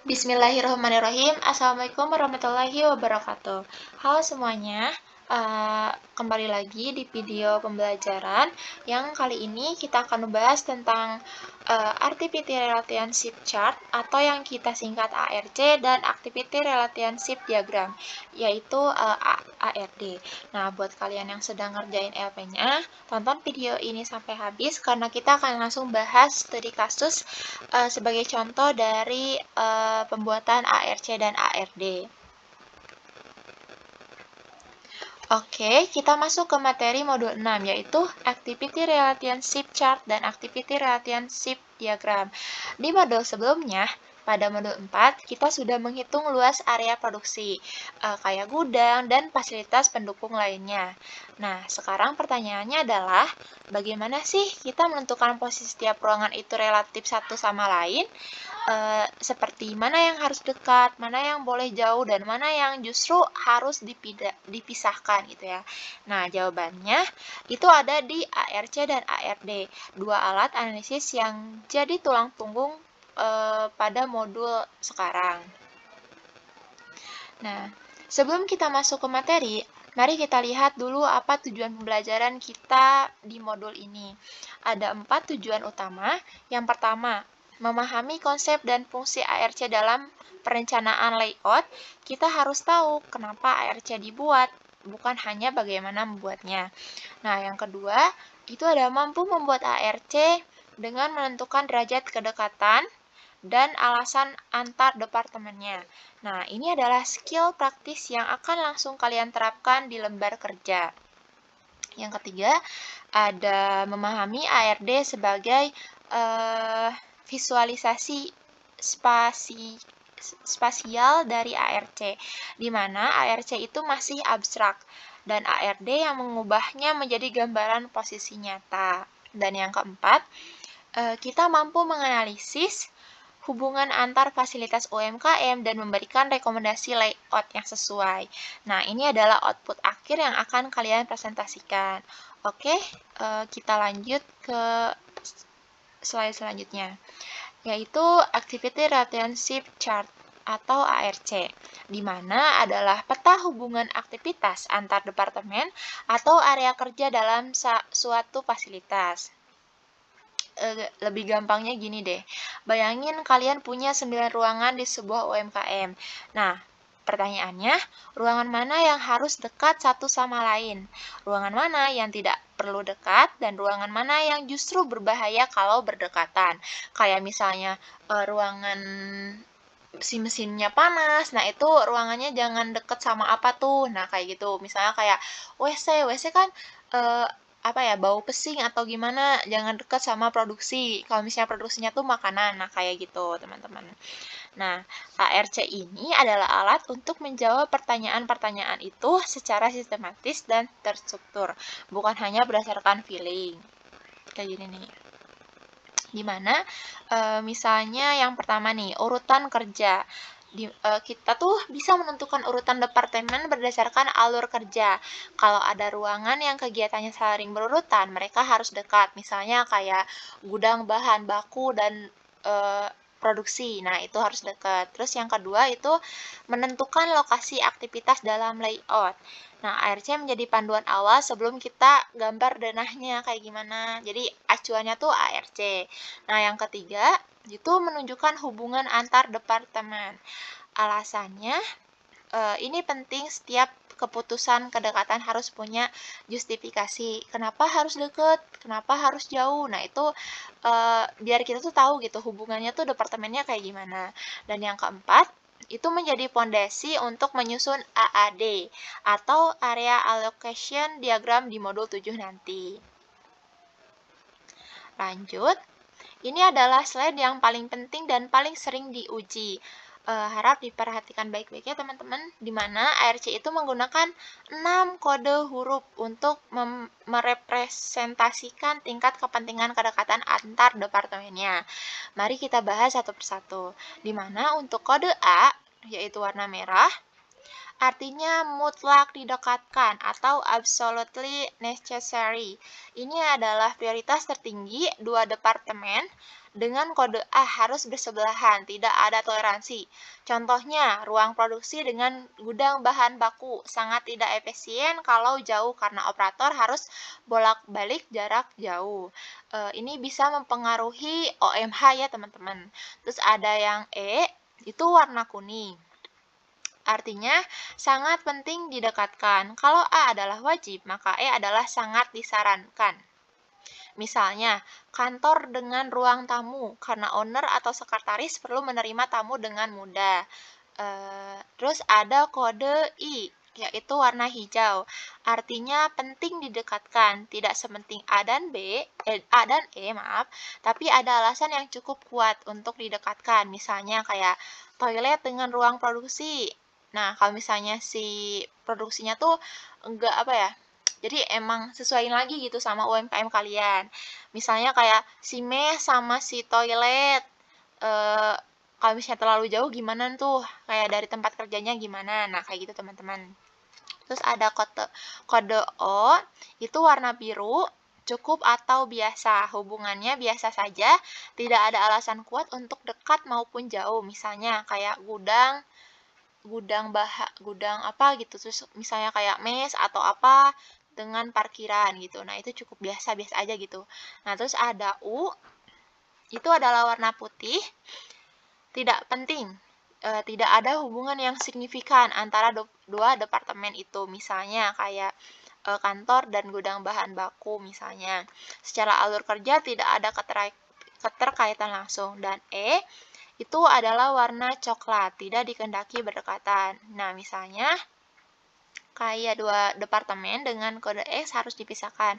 Bismillahirrahmanirrahim. Assalamualaikum warahmatullahi wabarakatuh. Halo semuanya, kembali lagi di video pembelajaran yang kali ini kita akan membahas tentang Activity Relationship Chart atau yang kita singkat ARC dan Activity Relationship Diagram, yaitu ARD. Nah, buat kalian yang sedang ngerjain LP-nya, tonton video ini sampai habis karena kita akan langsung bahas studi kasus sebagai contoh dari pembuatan ARC dan ARD. Oke, kita masuk ke materi modul 6, yaitu Activity Relationship Chart dan Activity Relationship Diagram. Di modul sebelumnya, pada modul 4, kita sudah menghitung luas area produksi, kayak gudang dan fasilitas pendukung lainnya. Nah, sekarang pertanyaannya adalah, bagaimana sih kita menentukan posisi setiap ruangan itu relatif satu sama lain? Seperti mana yang harus dekat, mana yang boleh jauh, dan mana yang justru harus dipisahkan gitu ya. Nah, jawabannya itu ada di ARC dan ARD, dua alat analisis yang jadi tulang punggung pada modul sekarang. Nah, sebelum kita masuk ke materi, mari kita lihat dulu apa tujuan pembelajaran kita di modul ini. Ada 4 tujuan utama. Yang pertama, memahami konsep dan fungsi ARC dalam perencanaan layout. Kita harus tahu kenapa ARC dibuat, bukan hanya bagaimana membuatnya. Nah, yang kedua, itu ada mampu membuat ARC dengan menentukan derajat kedekatan dan alasan antar departemennya. Nah, ini adalah skill praktis yang akan langsung kalian terapkan di lembar kerja. Yang ketiga, ada memahami ARD sebagai visualisasi spasial dari ARC, di mana ARC itu masih abstrak, dan ARD yang mengubahnya menjadi gambaran posisi nyata. Dan yang keempat, kita mampu menganalisis hubungan antar fasilitas UMKM dan memberikan rekomendasi layout yang sesuai. Nah, ini adalah output akhir yang akan kalian presentasikan. Oke, kita lanjut ke slide selanjutnya, yaitu Activity Relationship Chart atau ARC, di mana adalah peta hubungan aktivitas antar departemen atau area kerja dalam suatu fasilitas. Lebih gampangnya gini deh, bayangin kalian punya 9 ruangan di sebuah UMKM. Nah, pertanyaannya, ruangan mana yang harus dekat satu sama lain? Ruangan mana yang tidak perlu dekat? Dan ruangan mana yang justru berbahaya kalau berdekatan? Kayak misalnya ruangan si mesinnya panas, nah itu ruangannya jangan deket sama apa tuh? Nah, kayak gitu. Misalnya kayak WC kan apa ya, bau pesing atau gimana, jangan dekat sama produksi. Kalau misalnya produksinya tuh makanan, nah kayak gitu, teman-teman. Nah, ARC ini adalah alat untuk menjawab pertanyaan-pertanyaan itu secara sistematis dan terstruktur, bukan hanya berdasarkan feeling. Kayak gini nih. Dimana misalnya yang pertama nih, urutan kerja. Kita tuh bisa menentukan urutan departemen berdasarkan alur kerja. Kalau ada ruangan yang kegiatannya saling berurutan, mereka harus dekat. Misalnya kayak gudang bahan baku dan produksi. Nah, itu harus dekat. Terus yang kedua itu menentukan lokasi aktivitas dalam layout. Nah, ARC menjadi panduan awal sebelum kita gambar denahnya kayak gimana. Jadi, acuannya tuh ARC. Nah, yang ketiga, itu menunjukkan hubungan antar departemen. Alasannya, ini penting setiap keputusan kedekatan harus punya justifikasi. Kenapa harus deket? Kenapa harus jauh? Nah, itu biar kita tuh tahu gitu hubungannya tuh departemennya kayak gimana. Dan yang keempat, itu menjadi fondasi untuk menyusun AAD atau Area Allocation Diagram di modul 7 nanti. Lanjut, ini adalah slide yang paling penting dan paling sering diuji. Harap diperhatikan baik-baik ya teman-teman, di mana ARC itu menggunakan 6 kode huruf untuk merepresentasikan tingkat kepentingan kedekatan antar departemennya. Mari kita bahas satu persatu. Di mana untuk kode A, yaitu warna merah, artinya mutlak didekatkan atau absolutely necessary. Ini adalah prioritas tertinggi dua departemen dengan kode A harus bersebelahan, tidak ada toleransi. Contohnya, ruang produksi dengan gudang bahan baku sangat tidak efisien kalau jauh karena operator harus bolak-balik jarak jauh. Ini bisa mempengaruhi OMH ya teman-teman. Terus ada yang E, itu warna kuning. Artinya, sangat penting didekatkan. Kalau A adalah wajib, maka E adalah sangat disarankan. Misalnya, kantor dengan ruang tamu, karena owner atau sekretaris perlu menerima tamu dengan mudah. Terus ada kode I, yaitu warna hijau. Artinya penting didekatkan, tidak sepenting A dan A dan E, maaf, tapi ada alasan yang cukup kuat untuk didekatkan. Misalnya kayak toilet dengan ruang produksi. Nah, kalau misalnya si produksinya tuh enggak apa ya, jadi emang sesuaiin lagi gitu sama UMKM kalian. Misalnya kayak si mes sama si toilet. Kalau misalnya terlalu jauh gimana tuh? Kayak dari tempat kerjanya gimana? Nah, kayak gitu teman-teman. Terus ada kode O, itu warna biru, cukup atau biasa. Hubungannya biasa saja, tidak ada alasan kuat untuk dekat maupun jauh. Misalnya kayak gudang apa gitu, terus misalnya kayak mes atau apa dengan parkiran gitu. Nah, itu cukup biasa-biasa aja gitu. Nah, terus ada U, itu adalah warna putih, tidak penting. Tidak ada hubungan yang signifikan antara dua departemen itu. Misalnya kayak kantor dan gudang bahan baku misalnya. Secara alur kerja tidak ada keterkaitan langsung. Dan E, itu adalah warna coklat, tidak dikehendaki berdekatan. Nah, misalnya kayak dua departemen dengan kode X harus dipisahkan.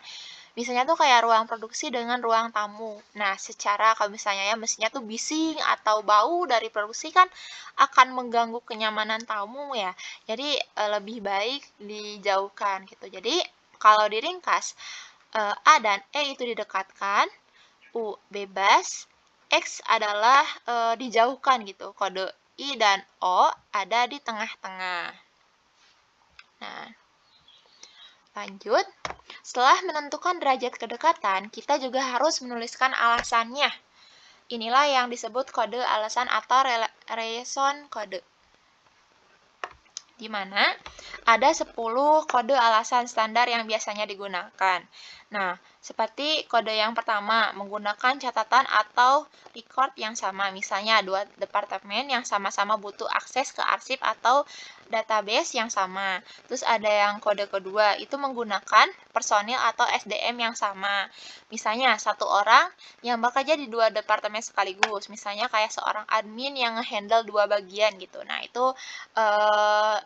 Misalnya tuh kayak ruang produksi dengan ruang tamu. Nah, secara kalau misalnya ya mesinnya tuh bising atau bau dari produksi kan akan mengganggu kenyamanan tamu ya. Jadi lebih baik dijauhkan gitu. Jadi kalau diringkas, A dan E itu didekatkan, U bebas, X adalah dijauhkan gitu. Kode I dan O ada di tengah-tengah. Nah, lanjut. Setelah menentukan derajat kedekatan, kita juga harus menuliskan alasannya. Inilah yang disebut kode alasan atau reason kode. Di mana ada 10 kode alasan standar yang biasanya digunakan. Nah, seperti kode yang pertama, menggunakan catatan atau record yang sama. Misalnya, dua departemen yang sama-sama butuh akses ke arsip atau database yang sama. Terus ada yang kode kedua, itu menggunakan personil atau SDM yang sama. Misalnya, satu orang yang bekerja di dua departemen sekaligus. Misalnya kayak seorang admin yang nge-handle dua bagian gitu. Nah, itu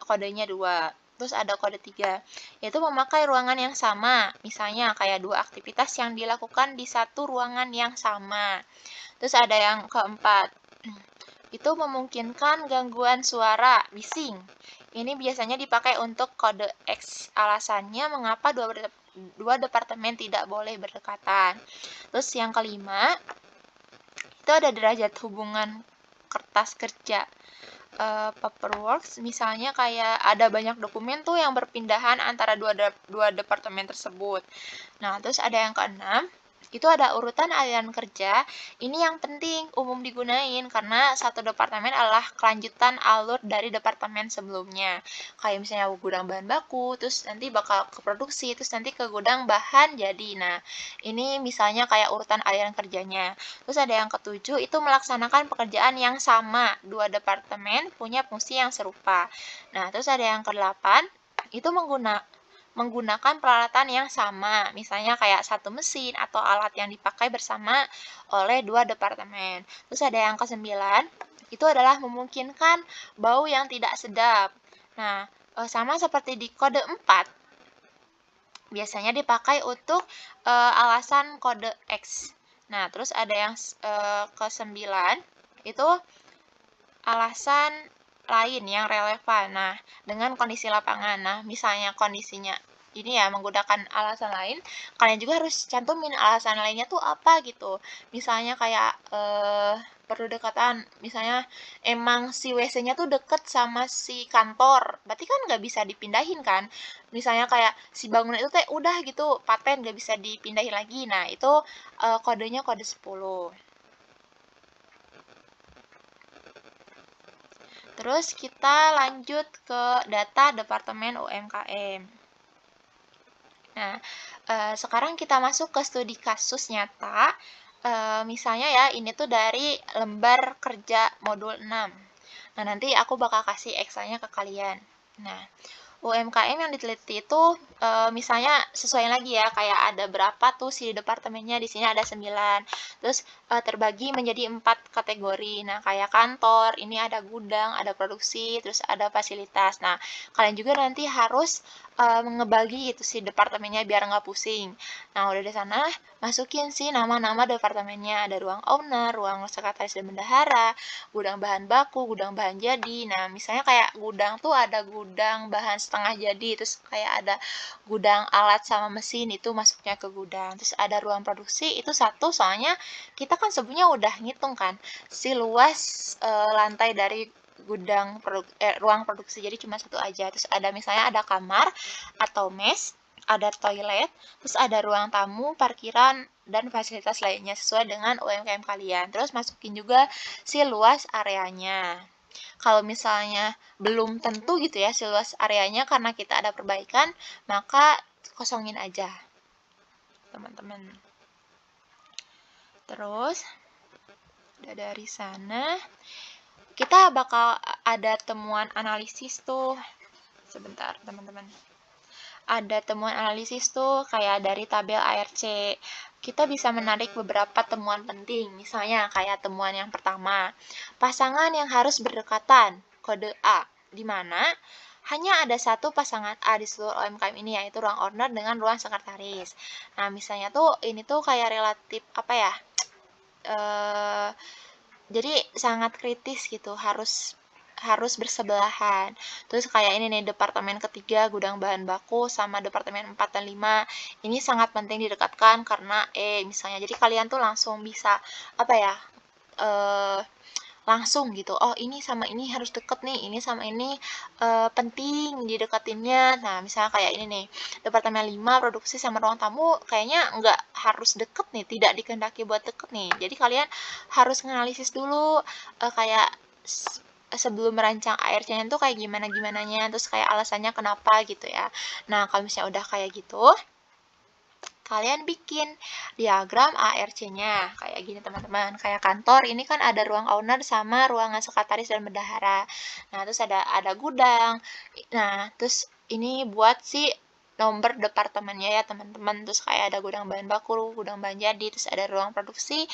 kodenya 2. Terus ada kode 3, yaitu memakai ruangan yang sama. Misalnya kayak dua aktivitas yang dilakukan di satu ruangan yang sama. Terus ada yang keempat, itu memungkinkan gangguan suara, bising. Ini biasanya dipakai untuk kode X. Alasannya mengapa dua departemen tidak boleh berdekatan. Terus yang kelima, itu ada derajat hubungan kertas kerja. Paperwork, misalnya kayak ada banyak dokumen tuh yang berpindahan antara dua departemen tersebut. Nah, terus ada yang keenam, itu ada urutan aliran kerja. Ini yang penting umum digunain karena satu departemen adalah kelanjutan alur dari departemen sebelumnya. Kayak misalnya gudang bahan baku, terus nanti bakal ke produksi, terus nanti ke gudang bahan jadi. Nah, ini misalnya kayak urutan aliran kerjanya. Terus ada yang ketujuh, itu melaksanakan pekerjaan yang sama. Dua departemen punya fungsi yang serupa. Nah, terus ada yang kedelapan, itu menggunakan peralatan yang sama, misalnya kayak satu mesin atau alat yang dipakai bersama oleh dua departemen. Terus ada yang kesembilan, itu adalah memungkinkan bau yang tidak sedap. Nah, sama seperti di kode 4, biasanya dipakai untuk alasan kode X. Nah, terus ada yang ke-9, itu alasan lain yang relevan. Nah, dengan kondisi lapangan. Nah, misalnya kondisinya ini ya menggunakan alasan lain, kalian juga harus cantumin alasan lainnya tuh apa gitu. Misalnya kayak perlu dekatan, misalnya emang si WC-nya tuh deket sama si kantor, berarti kan nggak bisa dipindahin kan. Misalnya kayak si bangunan itu teh udah gitu paten nggak bisa dipindahin lagi. Nah, itu kodenya kode 10. Terus kita lanjut ke data Departemen UMKM. Nah, sekarang kita masuk ke studi kasus nyata. Misalnya ya, ini tuh dari lembar kerja modul 6. Nah, nanti aku bakal kasih eksanya ke kalian. Nah, UMKM yang diteliti itu misalnya sesuai lagi ya, kayak ada berapa tuh si departemennya, di sini ada 9. Terus terbagi menjadi 4 kategori. Nah, kayak kantor, ini ada gudang, ada produksi, terus ada fasilitas. Nah, kalian juga nanti harus ngebagi itu si departemennya biar nggak pusing. Nah, udah di sana masukin sih nama-nama departemennya. Ada ruang owner, ruang sekretaris dan bendahara, gudang bahan baku, gudang bahan jadi. Nah, misalnya kayak gudang tuh ada gudang bahan setengah jadi, terus kayak ada gudang alat sama mesin, itu masuknya ke gudang. Terus ada ruang produksi, itu satu, soalnya kita kan sebelumnya udah ngitung kan si luas lantai dari ruang produksi, jadi cuma satu aja. Terus ada misalnya ada kamar atau mes, ada toilet, terus ada ruang tamu, parkiran, dan fasilitas lainnya sesuai dengan UMKM kalian. Terus masukin juga si luas areanya. Kalau misalnya belum tentu gitu ya si luas areanya karena kita ada perbaikan, maka kosongin aja, teman-teman. Terus, udah dari sana, kita bakal ada temuan analisis tuh. Sebentar, teman-teman. Ada temuan analisis tuh kayak dari tabel ARC. Kita bisa menarik beberapa temuan penting. Misalnya kayak temuan yang pertama, pasangan yang harus berdekatan, kode A, di mana hanya ada satu pasangan A di seluruh UMKM ini, yaitu ruang owner dengan ruang sekretaris. Nah, misalnya tuh ini tuh kayak relatif apa ya? Jadi sangat kritis gitu, harus bersebelahan. Terus kayak ini nih, departemen ketiga gudang bahan baku sama departemen 4 dan 5 ini sangat penting didekatkan karena misalnya, jadi kalian tuh langsung bisa apa ya, langsung gitu, oh ini sama ini harus deket nih, ini sama ini penting didekatinnya. Nah, misalnya kayak ini nih, departemen 5 produksi sama ruang tamu kayaknya nggak harus deket nih, tidak dikehendaki buat deket nih. Jadi kalian harus menganalisis dulu kayak sebelum merancang ARC-nya tuh kayak gimana-gimananya, terus kayak alasannya kenapa gitu ya. Nah, kalau misalnya udah kayak gitu, kalian bikin diagram ARC-nya kayak gini, teman-teman. Kayak kantor ini kan ada ruang owner sama ruangan sekretaris dan bendahara. Nah, terus ada gudang. Nah, terus ini buat si nomor departemennya ya, teman-teman. Terus kayak ada gudang bahan baku, gudang bahan jadi, terus ada ruang produksi,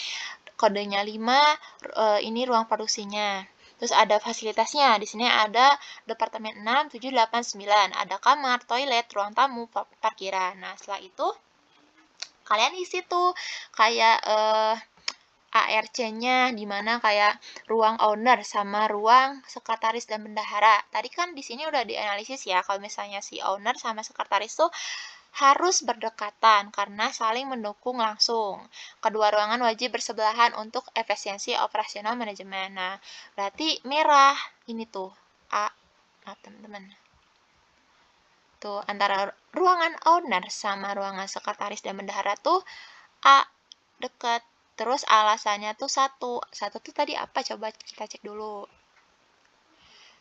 kodenya 5, ini ruang produksinya. Terus ada fasilitasnya. Di sini ada departemen 6, 7, 8, 9. Ada kamar, toilet, ruang tamu, parkiran. Nah, setelah itu kalian isi tuh kayak ARC-nya, dimana kayak ruang owner sama ruang sekretaris dan bendahara. Tadi kan di sini udah dianalisis ya, kalau misalnya si owner sama sekretaris tuh harus berdekatan karena saling mendukung langsung. Kedua ruangan wajib bersebelahan untuk efisiensi operasional manajemen. Nah, berarti merah ini tuh A, teman-teman. Tuh, antara ruangan owner sama ruangan sekretaris dan bendahara tuh A dekat. Terus alasannya tuh satu tuh tadi apa, coba kita cek dulu.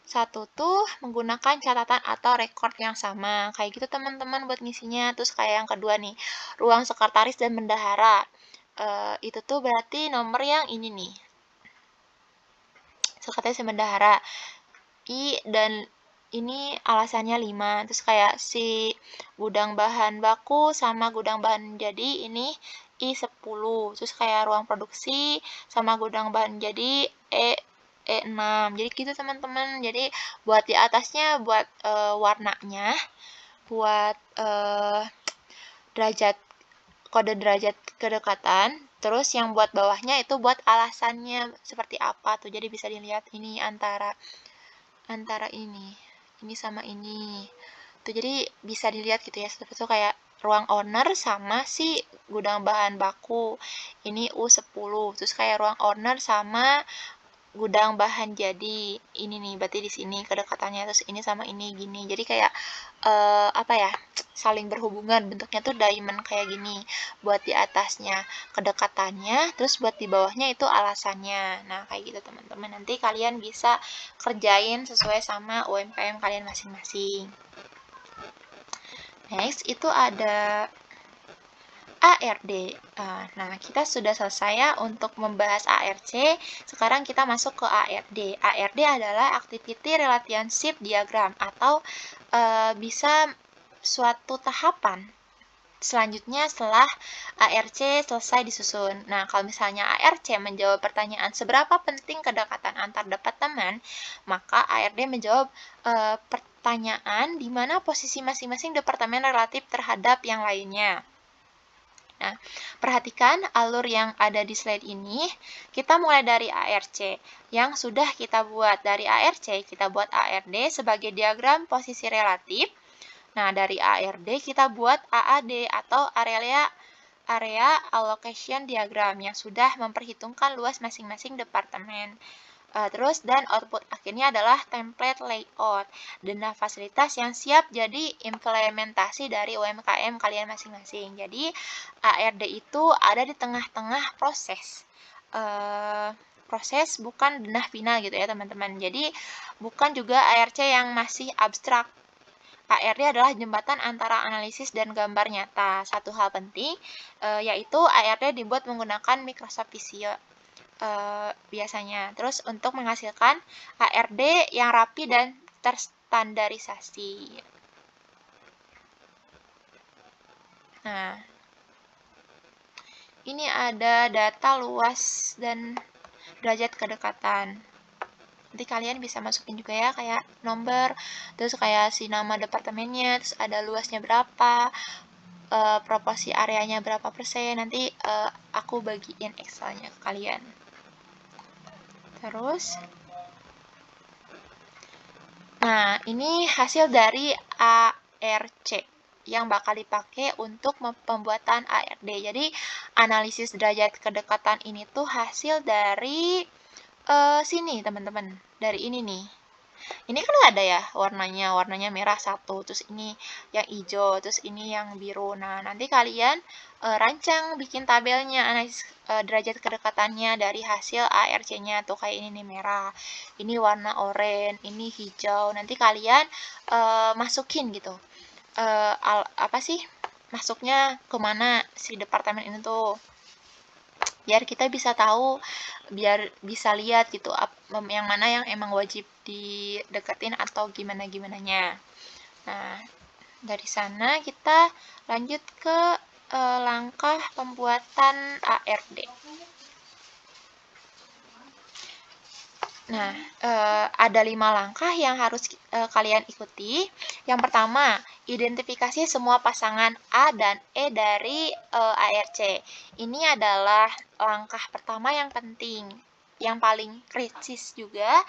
Satu tuh menggunakan catatan atau record yang sama, kayak gitu teman-teman buat ngisinya. Terus kayak yang kedua nih, ruang sekretaris dan bendahara, itu tuh berarti nomor yang ini nih, sekretaris dan bendahara I, dan ini alasannya 5. Terus kayak si gudang bahan baku sama gudang bahan jadi ini I10. Terus kayak ruang produksi sama gudang bahan jadi E6. Jadi gitu teman-teman. Jadi buat di atasnya buat warnanya, buat kode derajat kedekatan. Terus yang buat bawahnya itu buat alasannya seperti apa tuh. Jadi bisa dilihat ini antara ini sama ini tuh, jadi bisa dilihat gitu ya, seperti itu kayak ruang owner sama si gudang bahan baku ini U10, terus kayak ruang owner sama gudang bahan jadi ini nih, berarti di sini kedekatannya, terus ini sama ini gini. Jadi kayak apa ya, saling berhubungan, bentuknya tuh diamond kayak gini. Buat di atasnya kedekatannya, terus buat di bawahnya itu alasannya. Nah, kayak gitu teman-teman. Nanti kalian bisa kerjain sesuai sama UMKM kalian masing-masing. Next, itu ada ARD. Nah, kita sudah selesai ya untuk membahas ARC. Sekarang kita masuk ke ARD. ARD adalah Activity Relationship Diagram atau bisa suatu tahapan selanjutnya setelah ARC selesai disusun. Nah, kalau misalnya ARC menjawab pertanyaan seberapa penting kedekatan antar departemen, maka ARD menjawab pertanyaan di mana posisi masing-masing departemen relatif terhadap yang lainnya. Nah, perhatikan alur yang ada di slide ini. Kita mulai dari ARC yang sudah kita buat. Dari ARC, kita buat ARD sebagai diagram posisi relatif. Nah, dari ARD kita buat AAD atau area allocation diagram yang sudah memperhitungkan luas masing-masing departemen. Terus dan output akhirnya adalah template layout, dana fasilitas yang siap jadi implementasi dari UMKM kalian masing-masing. Jadi ARD itu ada di tengah-tengah proses. Proses bukan denah final gitu ya teman-teman. Jadi bukan juga ARC yang masih abstrak. ARD adalah jembatan antara analisis dan gambar nyata. Satu hal penting yaitu ARD dibuat menggunakan Microsoft Visio biasanya. Terus untuk menghasilkan ARD yang rapi dan terstandarisasi. Nah, ini ada data luas dan derajat kedekatan. Nanti kalian bisa masukin juga ya, kayak nomor, terus kayak si nama departemennya, terus ada luasnya berapa, proporsi areanya berapa persen. Nanti aku bagiin Excelnya ke kalian. Terus, nah ini hasil dari ARC yang bakal dipakai untuk pembuatan ARD. Jadi, analisis derajat kedekatan ini tuh hasil dari sini, teman-teman. Dari ini nih. Ini kan nggak ada ya warnanya merah satu, terus ini yang hijau, terus ini yang biru. Nah, nanti kalian rancang bikin tabelnya, analisis derajat kedekatannya dari hasil ARC-nya tuh kayak ini nih merah, ini warna oranye, ini hijau. Nanti kalian masukin gitu. Apa sih? Masuknya kemana si departemen ini tuh? Biar kita bisa tahu, biar bisa lihat gitu yang mana yang emang wajib dideketin atau gimana-gimananya. Nah, dari sana kita lanjut ke langkah pembuatan ARD. Nah, ada 5 langkah yang harus kalian ikuti. Yang pertama, identifikasi semua pasangan A dan E dari ARC. Ini adalah langkah pertama yang penting, yang paling kritis juga.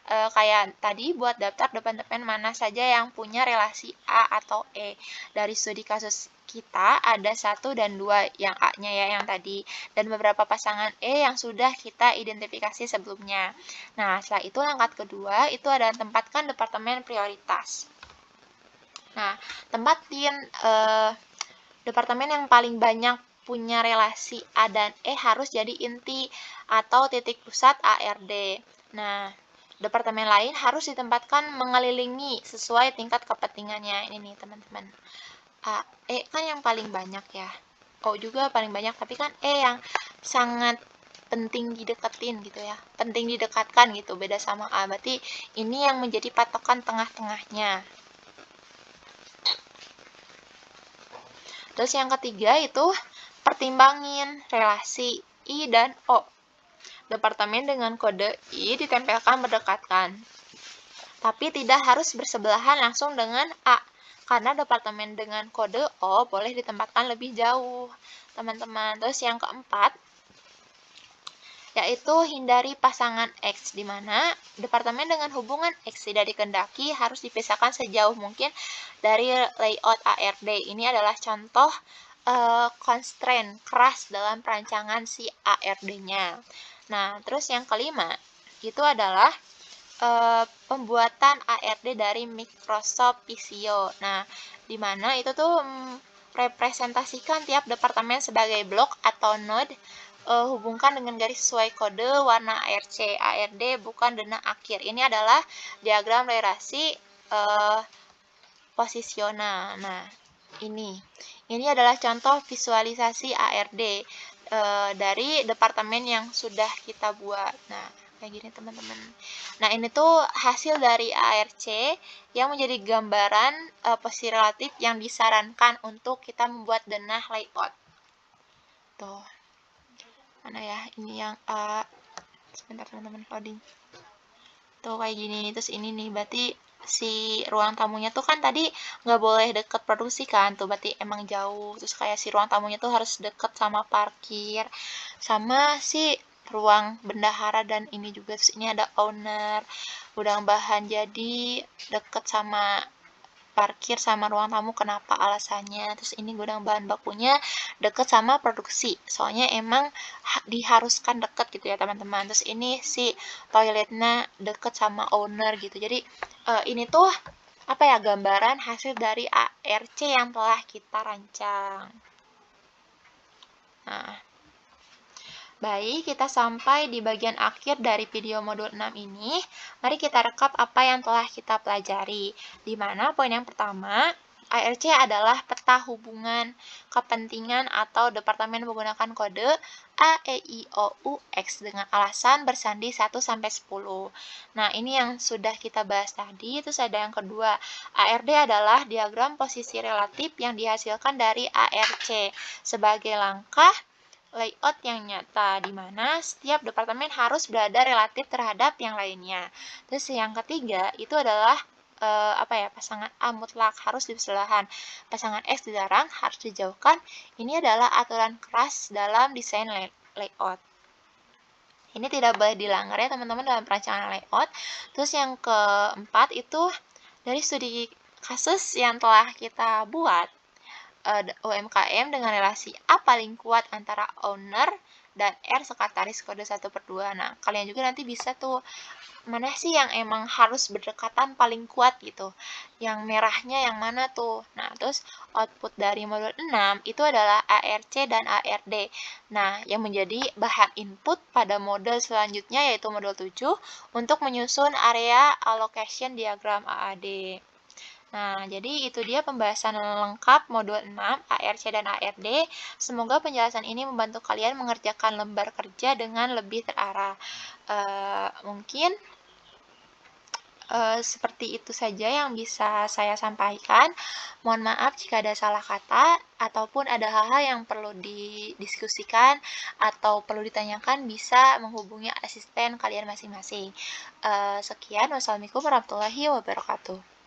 Kayak tadi buat daftar departemen mana saja yang punya relasi A atau E. Dari studi kasus kita ada 1 dan 2 yang A-nya ya yang tadi, dan beberapa pasangan E yang sudah kita identifikasi sebelumnya. Nah, setelah itu langkah kedua itu adalah tempatkan departemen prioritas. Nah, tempatin departemen yang paling banyak punya relasi A dan E harus jadi inti atau titik pusat ARD. Nah, departemen lain harus ditempatkan mengelilingi sesuai tingkat kepentingannya. Ini nih teman-teman. E kan yang paling banyak ya. O juga paling banyak, tapi kan E yang sangat penting dideketin gitu ya. Penting didekatkan gitu, beda sama A. Berarti ini yang menjadi patokan tengah-tengahnya. Terus yang ketiga itu pertimbangin relasi I dan O. Departemen dengan kode I ditempelkan berdekatan, tapi tidak harus bersebelahan langsung dengan A, karena departemen dengan kode O boleh ditempatkan lebih jauh, teman-teman. Terus yang keempat, yaitu hindari pasangan X, di mana departemen dengan hubungan X tidak dikehendaki harus dipisahkan sejauh mungkin dari layout ARD. Ini adalah contoh constraint keras dalam perancangan si ARD-nya. Nah, terus yang kelima, itu adalah pembuatan ARD dari Microsoft Visio. Nah, di mana itu tuh representasikan tiap departemen sebagai blok atau node, hubungkan dengan garis sesuai kode warna ARC. ARD bukan denah akhir. Ini adalah diagram relasi posisional. Nah, ini adalah contoh visualisasi ARD dari departemen yang sudah kita buat. Nah, kayak gini teman-teman. Nah, ini tuh hasil dari ARC yang menjadi gambaran posisi relatif yang disarankan untuk kita membuat denah layout. Tuh. Mana ya? Ini yang sebentar teman-teman, loading. Tuh kayak gini. Terus ini nih, berarti si ruang tamunya tuh kan tadi nggak boleh deket produksi kan, tuh berarti emang jauh. Terus kayak si ruang tamunya tuh harus deket sama parkir, sama si ruang bendahara, dan ini juga. Terus ini ada owner, gudang bahan jadi deket sama parkir sama ruang tamu. Kenapa alasannya? Terus ini gudang bahan bakunya deket sama produksi, soalnya emang diharuskan deket gitu ya teman-teman. Terus ini si toiletnya deket sama owner gitu. Jadi ini tuh apa ya, gambaran hasil dari ARC yang telah kita rancang. Nah, baik, kita sampai di bagian akhir dari video modul 6 ini. Mari kita rekap apa yang telah kita pelajari. Di mana poin yang pertama, ARC adalah peta hubungan kepentingan atau departemen menggunakan kode A, E, I, O, U, X dengan alasan bersandi 1-10. Nah, ini yang sudah kita bahas tadi. Terus ada yang kedua, ARD adalah diagram posisi relatif yang dihasilkan dari ARC sebagai langkah layout yang nyata, di mana setiap departemen harus berada relatif terhadap yang lainnya. Terus yang ketiga, itu adalah pasangan A mutlak harus disebelahan, pasangan X dilarang, harus dijauhkan. Ini adalah aturan keras dalam desain layout. Ini tidak boleh dilanggar ya teman-teman dalam perancangan layout. Terus yang keempat itu dari studi kasus yang telah kita buat, UMKM dengan relasi A paling kuat antara owner dan R sekretaris kode 1/2. Nah, kalian juga nanti bisa tuh, mana sih yang emang harus berdekatan paling kuat gitu. Yang merahnya yang mana tuh. Nah, terus output dari modul 6 itu adalah ARC dan ARD. Nah, yang menjadi bahan input pada modul selanjutnya yaitu modul 7 untuk menyusun area allocation diagram AAD. Nah, jadi itu dia pembahasan lengkap modul 6, ARC dan ARD. Semoga penjelasan ini membantu kalian mengerjakan lembar kerja dengan lebih terarah. Mungkin seperti itu saja yang bisa saya sampaikan. Mohon maaf jika ada salah kata, ataupun ada hal-hal yang perlu didiskusikan atau perlu ditanyakan, bisa menghubungi asisten kalian masing-masing. Sekian, wassalamualaikum warahmatullahi wabarakatuh.